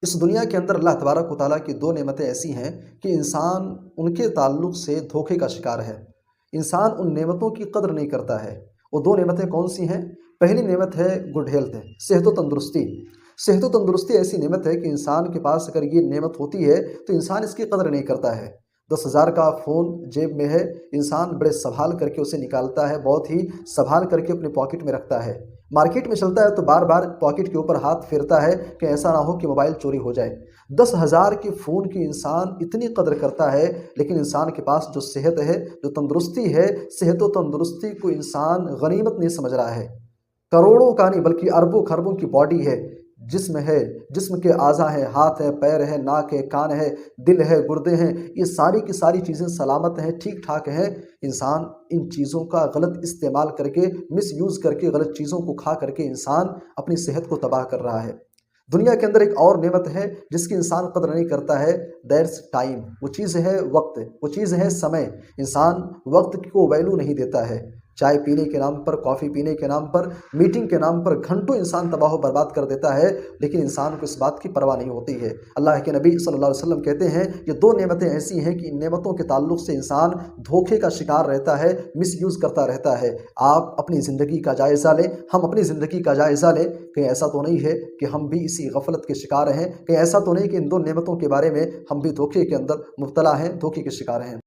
اس دنیا کے اندر اللہ تبارک و تعالیٰ کی دو نعمتیں ایسی ہیں کہ انسان ان کے تعلق سے دھوکے کا شکار ہے۔ انسان ان نعمتوں کی قدر نہیں کرتا ہے۔ وہ دو نعمتیں کون سی ہیں؟ پہلی نعمت ہے گڈ ہیلتھ، صحت و تندرستی۔ صحت و تندرستی ایسی نعمت ہے کہ انسان کے پاس اگر یہ نعمت ہوتی ہے تو انسان اس کی قدر نہیں کرتا ہے۔ 10,000 کا فون جیب میں ہے، انسان بڑے سنبھال کر کے اسے نکالتا ہے، بہت ہی سنبھال کر کے اپنے پاکٹ میں رکھتا ہے۔ مارکیٹ میں چلتا ہے تو بار بار پاکٹ کے اوپر ہاتھ پھیرتا ہے کہ ایسا نہ ہو کہ موبائل چوری ہو جائے۔ 10,000 کے فون کی انسان اتنی قدر کرتا ہے، لیکن انسان کے پاس جو صحت ہے، جو تندرستی ہے، صحت و تندرستی کو انسان غنیمت نہیں سمجھ رہا ہے۔ کروڑوں کا نہیں بلکہ اربوں خربوں کی باڈی ہے، جسم ہے، جسم کے اعضاء ہیں، ہاتھ ہے، پیر ہے، ناک ہے، کان ہے، دل ہے، گردے ہیں، یہ ساری کی ساری چیزیں سلامت ہیں، ٹھیک ٹھاک ہیں۔ انسان ان چیزوں کا غلط استعمال کر کے، مس یوز کر کے، غلط چیزوں کو کھا کر کے انسان اپنی صحت کو تباہ کر رہا ہے۔ دنیا کے اندر ایک اور نعمت ہے جس کی انسان قدر نہیں کرتا ہے، دیٹس ٹائم۔ وہ چیز ہے وقت، وہ چیز ہے سمے۔ انسان وقت کو ویلو نہیں دیتا ہے۔ چائے پینے کے نام پر، کافی پینے کے نام پر، میٹنگ کے نام پر گھنٹوں انسان تباہ و برباد کر دیتا ہے، لیکن انسان کو اس بات کی پرواہ نہیں ہوتی ہے۔ اللہ کے نبی صلی اللہ علیہ وسلم کہتے ہیں یہ دو نعمتیں ایسی ہیں کہ ان نعمتوں کے تعلق سے انسان دھوکے کا شکار رہتا ہے، مس یوز کرتا رہتا ہے۔ آپ اپنی زندگی کا جائزہ لیں، ہم اپنی زندگی کا جائزہ لیں، کہیں ایسا تو نہیں ہے کہ ہم بھی اسی غفلت کے شکار ہیں، کہیں ایسا تو نہیں کہ ان دو نعمتوں کے بارے میں ہم بھی دھوکے کے اندر مبتلا ہیں، دھوکے کے شکار ہیں۔